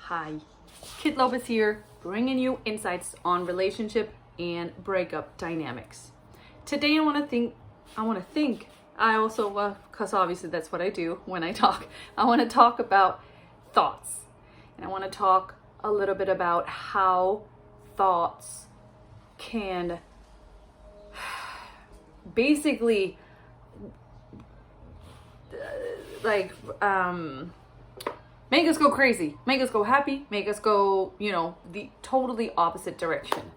Hi, Kit Lopez here, bringing you insights on relationship and breakup dynamics. Today I also, because obviously that's what I do when I talk, I want to talk about thoughts. And I want to talk a little bit about how thoughts can basically make us go crazy, make us go happy, make us go, the totally opposite direction.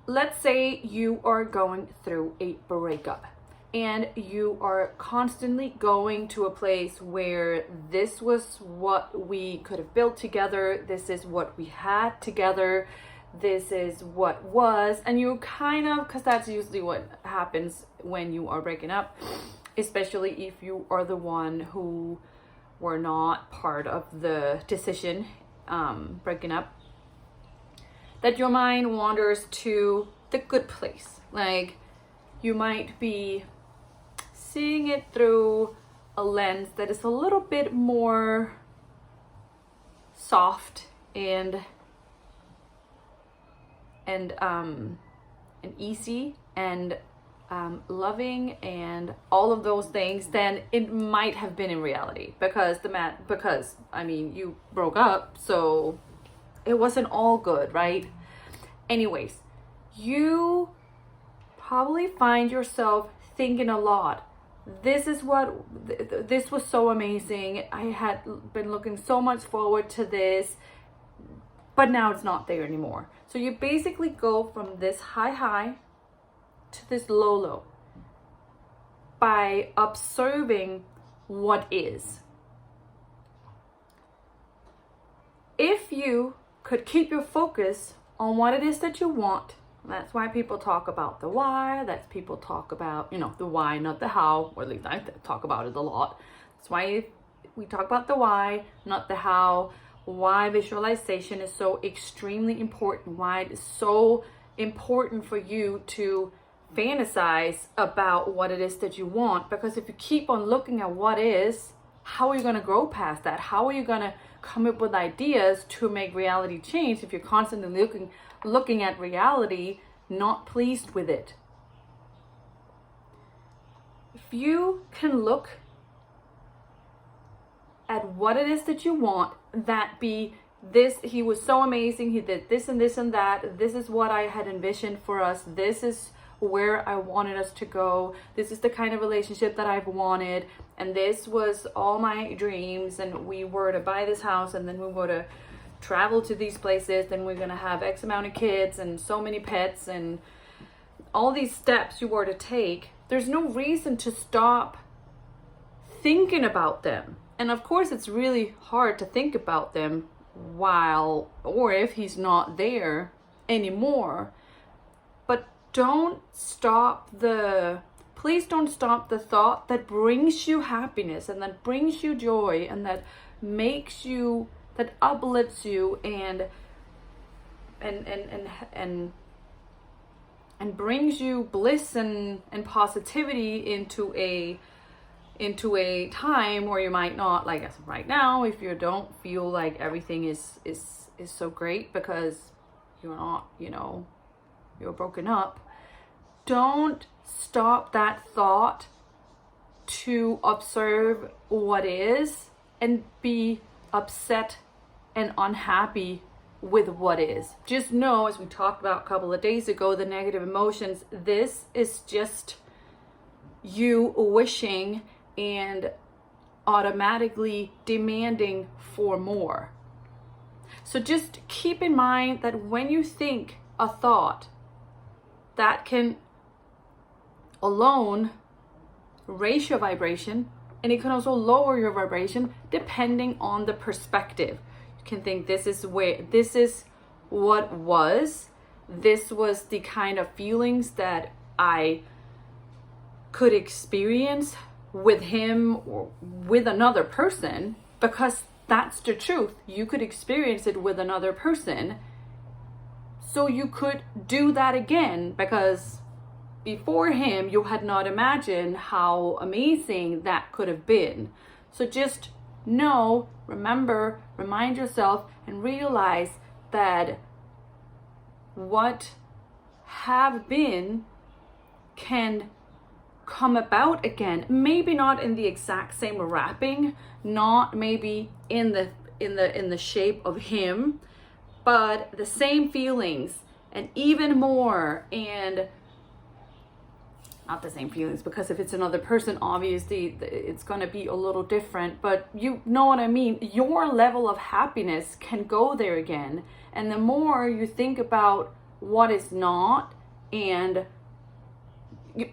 Let's say you are going through a breakup and you are constantly going to a place where this was what we could have built together, this is what we had together, this is what was, and you because that's usually what happens when you are breaking up, especially if you are the one who were not part of the decision breaking up, that your mind wanders to the good place. Like, you might be seeing it through a lens that is a little bit more soft and easy and loving and all of those things than it might have been in reality, because you broke up, so it wasn't all good, right? Anyways, you probably find yourself thinking a lot. This was so amazing. I had been looking so much forward to this, but now it's not there anymore. So you basically go from this high to this low by observing what is. If you could keep your focus on what it is that you want, that's why people talk about the why, people talk about, the why, not the how, or at least I talk about it a lot. That's why we talk about the why, not the how, why visualization is so extremely important, why it is so important for you to fantasize about what it is that you want. Because if you keep on looking at what is, how are you going to grow past that? How are you going to come up with ideas to make reality change if you're constantly looking at reality, not pleased with it? If you can look at what it is that you want, that be this, he was so amazing, he did this and this and that, this is what I had envisioned for us, this is where I wanted us to go, this is the kind of relationship that I've wanted, and this was all my dreams, and we were to buy this house, and then we were to travel to these places, then we're gonna have X amount of kids and so many pets, and all these steps you were to take. There's no reason to stop thinking about them. And of course it's really hard to think about them or if he's not there anymore. But please don't stop the thought that brings you happiness and that brings you joy and that that uplifts you and brings you bliss and positivity into a time where you might not, like as of right now, if you don't feel like everything is so great because you're not, you're broken up. Don't stop that thought to observe what is and be upset and unhappy with what is. Just know, as we talked about a couple of days ago, the negative emotions, this is just you wishing and automatically demanding for more. So just keep in mind that when you think a thought, that can alone raise your vibration, and it can also lower your vibration depending on the perspective. You can think this is what was, this was the kind of feelings that I could experience with him or with another person, because that's the truth. You could experience it with another person, so you could do that again, because before him you had not imagined how amazing that could have been. So just No, remember, remind yourself and realize that what have been can come about again. Maybe not in the exact same wrapping, not maybe in the shape of him, but the same feelings and even more. And not the same feelings, because if it's another person, obviously it's going to be a little different, but you know what I mean. Your level of happiness can go there again. And the more you think about what is not, and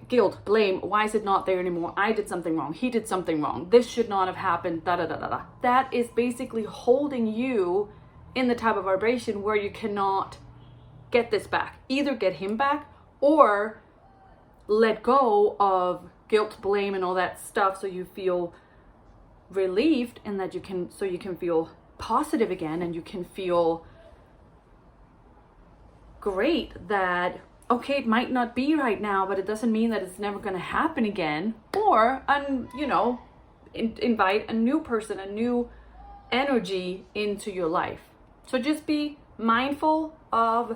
guilt, blame, why is it not there anymore? I did something wrong. He did something wrong. This should not have happened. Da da da da da. That is basically holding you in the type of vibration where you cannot get this back. Either get him back or let go of guilt, blame, and all that stuff, so you feel relieved, and that you can feel positive again, and you can feel great that, okay, it might not be right now, but it doesn't mean that it's never going to happen again. Or, invite a new person, a new energy into your life. So just be mindful of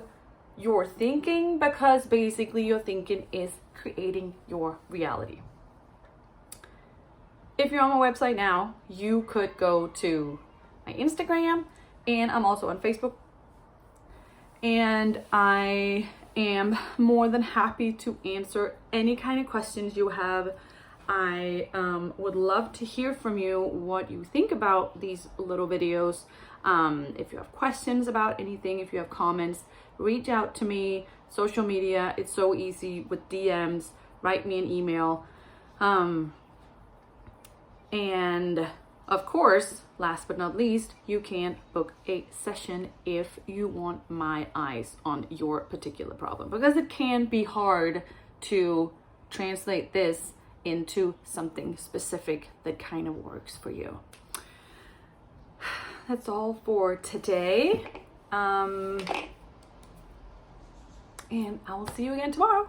your thinking, because basically your thinking is creating your reality. If you're on my website now, you could go to my Instagram, and I'm also on Facebook. And I am more than happy to answer any kind of questions you have. I would love to hear from you what you think about these little videos. If you have questions about anything, if you have comments, reach out to me. Social media, it's so easy with DMs. Write me an email. And of course, last but not least, you can book a session if you want my eyes on your particular problem, because it can be hard to translate this into something specific that kind of works for you. That's all for today. And I will see you again tomorrow.